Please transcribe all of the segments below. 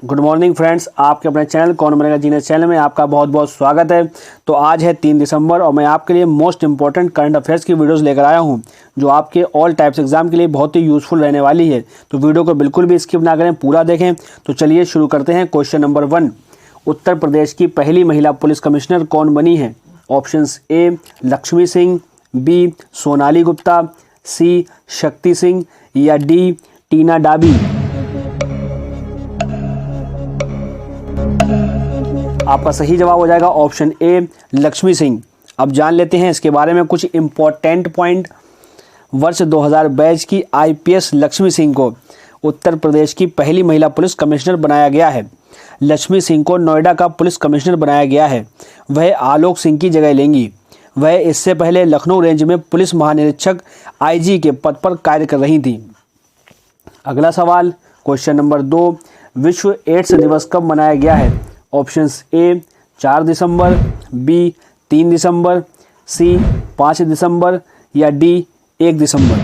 Good morning friends, आपके अपने channel कौन बनेगा जीनियस चैनल में आपका बहुत बहुत स्वागत है। तो आज है 3 दिसंबर और मैं आपके लिए मोस्ट इंपॉर्टेंट करंट अफेयर्स की वीडियोस लेकर आया हूं, जो आपके ऑल टाइप्स एग्जाम के लिए बहुत ही यूजफुल रहने वाली है। तो वीडियो को बिल्कुल भी स्किप ना करें, पूरा देखें। तो चलिए शुरू करते हैं। क्वेश्चन नंबर 1, उत्तर प्रदेश की पहली महिला पुलिस कमिश्नर कौन बनी है? Options A Lakshmi Singh, B Sonali Gupta, C Shakti Singh या डी टीना डाबी। आपका सही जवाब हो जाएगा ऑप्शन ए लक्ष्मी सिंह। अब जान लेते हैं इसके बारे में कुछ इंपॉर्टेंट पॉइंट। वर्ष 2022 की आईपीएस लक्ष्मी सिंह को उत्तर प्रदेश की पहली महिला पुलिस कमिश्नर बनाया गया है। लक्ष्मी सिंह को नोएडा का पुलिस कमिश्नर बनाया गया है। वह आलोक सिंह की जगह लेंगी। वह इससे पहले लखनऊ रेंज में पुलिस महानिरीक्षक आईजी के पद पर कार्य कर रही थी। अगला सवाल, क्वेश्चन नंबर 2, विश्व एड्स दिवस कब मनाया गया है? ऑप्शंस ए 4 दिसंबर, बी 3 दिसंबर, सी 5 दिसंबर या डी 1 दिसंबर।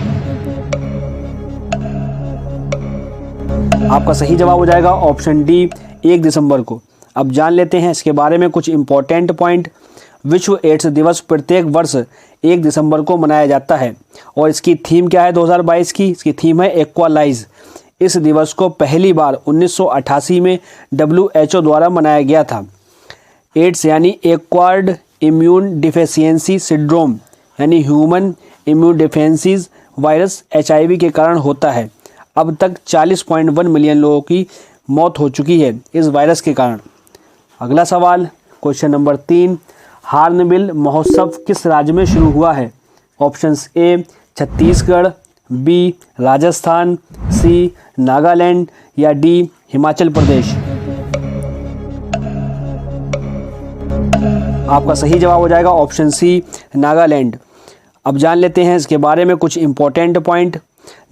आपका सही जवाब हो जाएगा ऑप्शन डी 1 दिसंबर को। अब जान लेते हैं इसके बारे में कुछ इंपॉर्टेंट पॉइंट। विश्व एड्स दिवस प्रत्येक वर्ष 1 दिसंबर को मनाया जाता है और इसकी थीम क्या है 2022 की? इसकी थीम है एक्वालाइज। इस दिवस को पहली बार 1988 में WHO द्वारा मनाया गया था। एड्स यानी एक्वायर्ड इम्यून डिफिशियंसी सिंड्रोम यानी human immune deficiencies virus HIV के कारण होता है। अब तक 40.1 मिलियन लोगों की मौत हो चुकी है इस वायरस के कारण। अगला सवाल, क्वेश्चन नंबर 3, हार्नबिल महोत्सव किस राज्य में शुरू हुआ है? Options A Chhattisgarh, B Rajasthan, C Nagaland या डी हिमाचल प्रदेश। आपका सही जवाब हो जाएगा ऑप्शन सी नागालैंड। अब जान लेते हैं इसके बारे में कुछ इंपॉर्टेंट पॉइंट।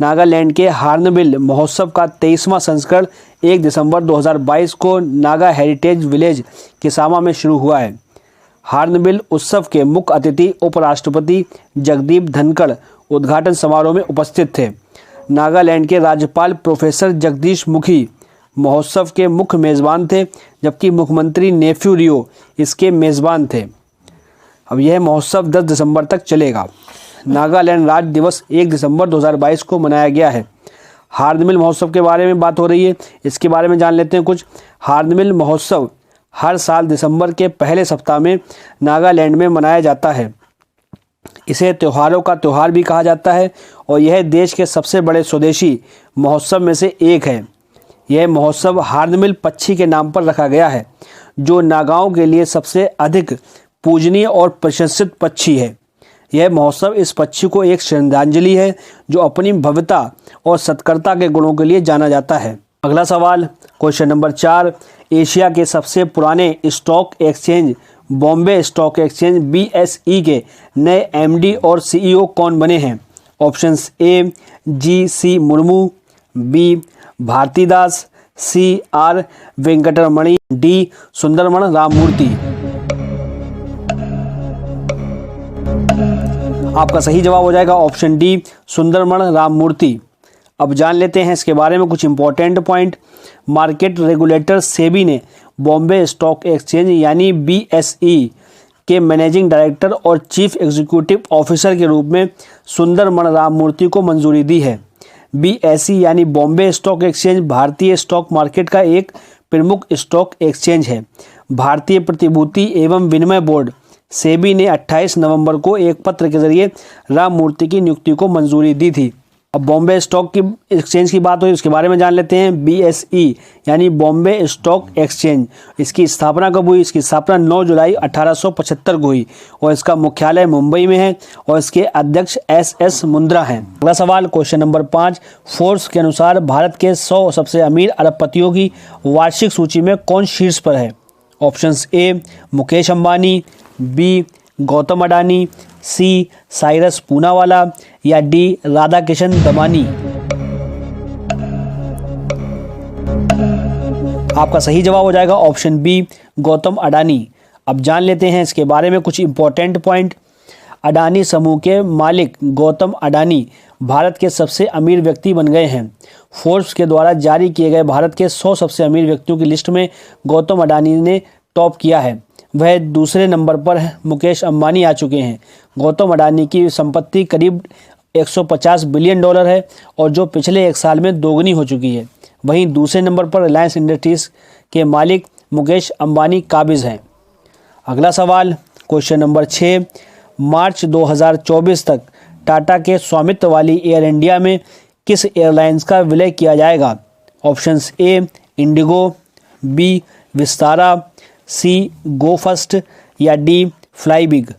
नागालैंड के हार्नबिल महोत्सव का 23वां संस्करण 1 दिसंबर 2022 को नागा हेरिटेज विलेज किसामा में शुरू हुआ है। हार्नबिल उत्सव के मुख्य अतिथि उपराष्ट्रपति जगदीप धनखड़ उद्घाटन समारोह में उपस्थित थे। नागालैंड के राज्यपाल प्रोफेसर जगदीश मुखी महोत्सव के मुख्य मेज़बान थे, जबकि मुख्यमंत्री नेफ्यू रियो इसके मेज़बान थे। अब यह महोत्सव 10 दिसंबर तक चलेगा। नागालैंड राज्य दिवस 1 दिसंबर 2022 को मनाया गया है। हार्नबिल महोत्सव के बारे में बात हो रही है, इसके बारे में जान लेते हैं कुछ। हार्नबिल महोत्सव हर साल दिसंबर के पहले सप्ताह में नागालैंड में मनाया जाता है। इसे त्योहारों का त्योहार भी कहा जाता है और यह देश के सबसे बड़े स्वदेशी महोत्सव में से एक है। यह महोत्सव हार्नबिल पक्षी के नाम पर रखा गया है, जो नागाओं के लिए सबसे अधिक पूजनीय और प्रशंसित पक्षी है। यह महोत्सव इस पक्षी को एक श्रद्धांजलि है, जो अपनी भव्यता और सत्कर्ता के गुणों के लिए जाना जाता है। अगला सवाल, क्वेश्चन नंबर 4, एशिया के सबसे पुराने stock exchange Bombay stock exchange BSE के नए MD और CEO कौन बने हैं? Options A GC Murmu, B Bharatidas, C R Venkataramani, D Sundararaman Ramamurthy. आपका सही जवाब हो जाएगा ऑप्शन डी सुंदरमण राममूर्ति। अब जान लेते हैं इसके बारे में कुछ important point. Market regulator SEBI ने बॉम्बे स्टॉक एक्सचेंज यानी BSE के मैनेजिंग डायरेक्टर और चीफ एग्जीक्यूटिव ऑफिसर के रूप में सुंदरमण राममूर्ति को मंजूरी दी है। BSE यानी बॉम्बे स्टॉक एक्सचेंज भारतीय स्टॉक मार्केट का एक प्रमुख स्टॉक एक्सचेंज है। भारतीय प्रतिभूति एवं विनिमय बोर्ड सेबी ने 28 नवंबर को एक पत्र के जरिए राममूर्ति की नियुक्ति को मंजूरी दी थी। अब बॉम्बे स्टॉक की एक्सचेंज की बात हुई, उसके बारे में जान लेते हैं। BSE यानी बॉम्बे स्टॉक एक्सचेंज, इसकी स्थापना कब हुई? इसकी स्थापना 9 जुलाई 1875 को हुई और इसका मुख्यालय मुंबई में है और इसके अध्यक्ष SS मुंद्रा हैं। अगला सवाल, क्वेश्चन नंबर 5, फोर्ब्स के अनुसार भारत के 100 सबसे अमीर अरबपतियों की वार्षिक सूची में कौन शीर्ष पर है? Options A Mukesh Ambani, B Gautam Adani, C Cyrus Poonawalla या डी राधाकिशन दमानी। आपका सही जवाब हो जाएगा ऑप्शन बी गौतम अडानी। अब जान लेते हैं इसके बारे में कुछ इंपॉर्टेंट पॉइंट। अडानी समूह के मालिक गौतम अडानी भारत के सबसे अमीर व्यक्ति बन गए हैं। फोर्ब्स के द्वारा जारी किए गए भारत के 100 सबसे अमीर व्यक्तियों की लिस्ट में गौतम अडानी ने टॉप किया है। वह दूसरे नंबर पर मुकेश अंबानी आ चुके हैं। गौतम अडानी की संपत्ति करीब 150 बिलियन डॉलर है और जो पिछले एक साल में दोगुनी हो चुकी है। वहीं दूसरे नंबर पर रिलायंस इंडस्ट्रीज के मालिक मुकेश अंबानी काबिज हैं। अगला सवाल क्वेश्चन नंबर 6, मार्च 2024 तक टाटा के स्वामित्व वाली एयर इंडिया में किस एयरलाइंस का विलय किया जाएगा? Options A IndiGo, B Vistara, C Go First या डी फ्लाई बिग।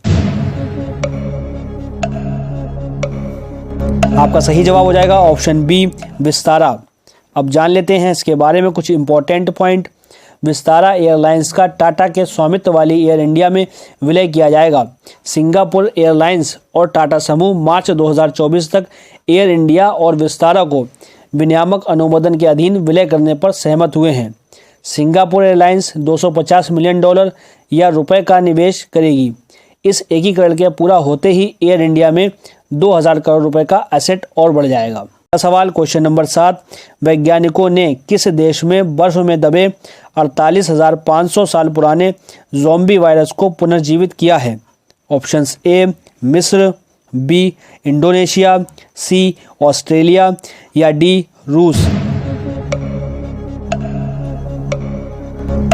आपका सही जवाब हो जाएगा ऑप्शन बी विस्तारा। अब जान लेते हैं इसके बारे में कुछ इंपॉर्टेंट पॉइंट। विस्तारा एयरलाइंस का टाटा के स्वामित्व वाली एयर इंडिया में विलय किया जाएगा। सिंगापुर एयरलाइंस और टाटा समूह मार्च 2024 तक एयर इंडिया और विस्तारा को विनियामक अनुमोदन के अधीन विलय करने पर सहमत हुए हैं। सिंगापुर एयरलाइंस 250 मिलियन डॉलर या रुपए का निवेश करेगी। इस एकीकरण के पूरा होते ही एयर इंडिया में 2000 करोड़ रुपए का एसेट और बढ़ जाएगा। सवाल क्वेश्चन नंबर 7, वैज्ञानिकों ने किस देश में बर्फ में दबे 48,500 साल पुराने ज़ॉम्बी वायरस को पुनर्जीवित किया है? ऑप्शंस ए मिस्र, बी इंडोनेशिया, सी ऑस्ट्रेलिया या डी रूस।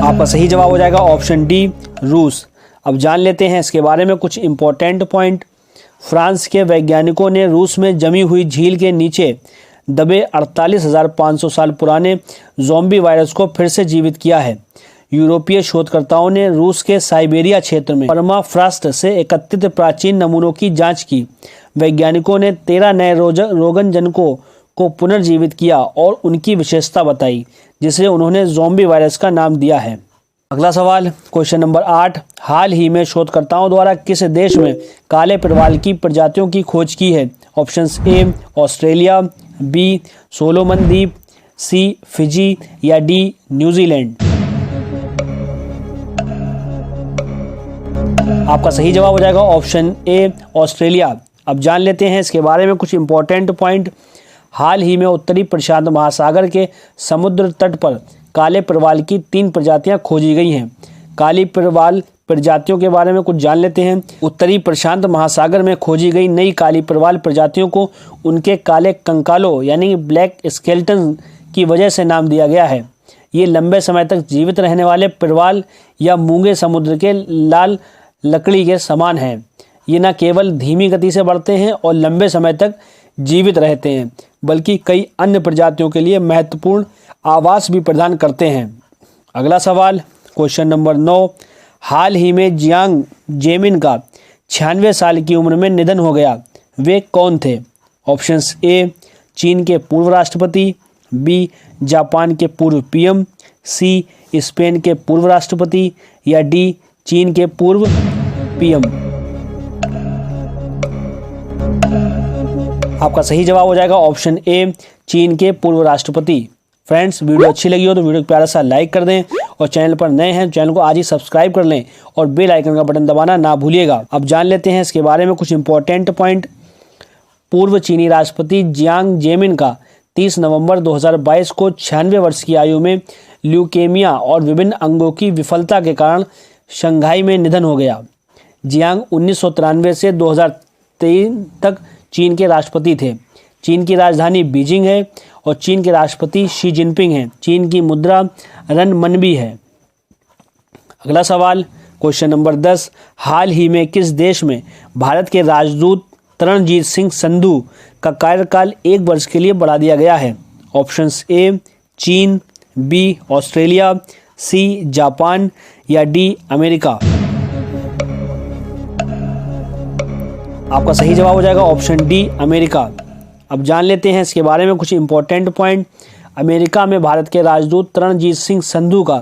आपका सही जवाब हो जाएगा ऑप्शन डी रूस। अब जान लेते हैं इसके बारे में कुछ इंपॉर्टेंट पॉइंट। फ्रांस के वैज्ञानिकों ने रूस में जमी हुई झील के नीचे दबे 48,500 साल पुराने ज़ॉम्बी वायरस को फिर से जीवित किया है। यूरोपीय शोधकर्ताओं ने रूस के साइबेरिया क्षेत्र में परमाफ्रॉस्ट से एकत्रित प्राचीन नमूनों की जांच की। वैज्ञानिकों ने 13 नए रोगनजनकों को पुनर्जीवित किया और उनकी विशेषता बताई, जिसे उन्होंने ज़ॉम्बी वायरस का नाम दिया है। अगला सवाल क्वेश्चन नंबर 8, हाल ही में शोधकर्ताओं द्वारा किस देश में काले प्रवाल की प्रजातियों की खोज की है? Options A Australia, B Solomon द्वीप, सी फिजी या डी न्यूजीलैंड। आपका सही जवाब हो जाएगा ऑप्शन ए ऑस्ट्रेलिया। अब जान लेते हैं इसके बारे में कुछ इंपॉर्टेंट पॉइंट। हाल ही में उत्तरी प्रशांत महासागर के समुद्र तट पर काले प्रवाल की 3 प्रजातियां खोजी गई हैं। काली प्रवाल प्रजातियों के बारे में कुछ जान लेते हैं। उत्तरी प्रशांत महासागर में खोजी गई नई काली प्रवाल प्रजातियों को उनके काले कंकालों यानी ब्लैक स्केलेटन की वजह से नाम दिया गया है। ये लंबे समय तक जीवित रहने वाले प्रवाल या मूंगे समुद्र के लाल लकड़ी के समान हैं। ये न केवल धीमी गति से बढ़ते हैं और लंबे समय तक जीवित रहते हैं, बल्कि कई अन्य प्रजातियों के लिए महत्वपूर्ण आवास भी प्रदान करते हैं। अगला सवाल क्वेश्चन नंबर 9, हाल ही में जियांग जेमिन का 96 साल की उम्र में निधन हो गया। वे कौन थे? ऑप्शंस ए चीन के पूर्व राष्ट्रपति, बी जापान के पूर्व पीएम, सी स्पेन के पूर्व राष्ट्रपति या डी चीन के पूर्व पीएम। आपका सही जवाब हो जाएगा ऑप्शन ए चीन के पूर्व राष्ट्रपति। फ्रेंड्स, वीडियो अच्छी लगी हो तो वीडियो को प्यारा सा लाइक कर दें और चैनल पर नए हैं चैनल को आज ही सब्सक्राइब कर लें और बेल आइकन का बटन दबाना ना भूलिएगा। अब जान लेते हैं इसके बारे में कुछ इंपॉर्टेंट पॉइंट। पूर्व चीनी राष्ट्रपति जियांग जेमिन का 30 नवंबर 2022 को 96 वर्ष की आयु में ल्यूकेमिया और विभिन्न अंगों की विफलता के कारण शंघाई में निधन हो गया। जियांग 1993 से 2003 तक चीन के राष्ट्रपति थे। चीन की राजधानी बीजिंग है और चीन के राष्ट्रपति शी जिनपिंग हैं। चीन की मुद्रा रनमनबी है। अगला सवाल क्वेश्चन नंबर 10, हाल ही में किस देश में भारत के राजदूत तरणजीत सिंह संधू का कार्यकाल 1 वर्ष के लिए बढ़ा दिया गया है? ऑप्शंस ए चीन, बी ऑस्ट्रेलिया, सी जापान या डी अमेरिका। आपका सही जवाब हो जाएगा ऑप्शन डी अमेरिका। अब जान लेते हैं इसके बारे में कुछ इंपॉर्टेंट पॉइंट। अमेरिका में भारत के राजदूत तरणजीत सिंह संधू का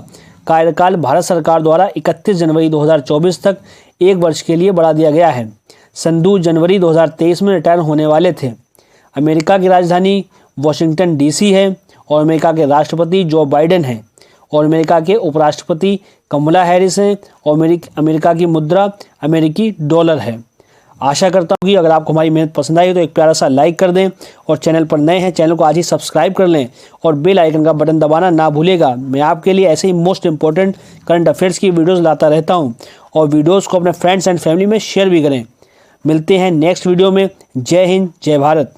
कार्यकाल भारत सरकार द्वारा 31 जनवरी 2024 तक 1 वर्ष के लिए बढ़ा दिया गया है। संधू जनवरी 2023 में रिटायर होने वाले थे। अमेरिका की राजधानी वाशिंगटन डीसी है और अमेरिका के राष्ट्रपति जो बाइडेन हैं और अमेरिका के उपराष्ट्रपति कमला हैरिस हैं और अमेरिका की मुद्रा अमेरिकी डॉलर है। आशा करता हूँ कि अगर आपको हमारी मेहनत पसंद आई तो एक प्यारा सा लाइक कर दें और चैनल पर नए हैं चैनल को आज ही सब्सक्राइब कर लें और बेल आइकन का बटन दबाना ना भूलिएगा। मैं आपके लिए ऐसे ही मोस्ट इंपॉर्टेंट करंट अफेयर्स की वीडियोस लाता रहता हूँ और वीडियोस को अपने फ्रेंड्स एंड फैमिली में शेयर भी करें। मिलते हैं नेक्स्ट वीडियो में। जय हिंद, जय भारत।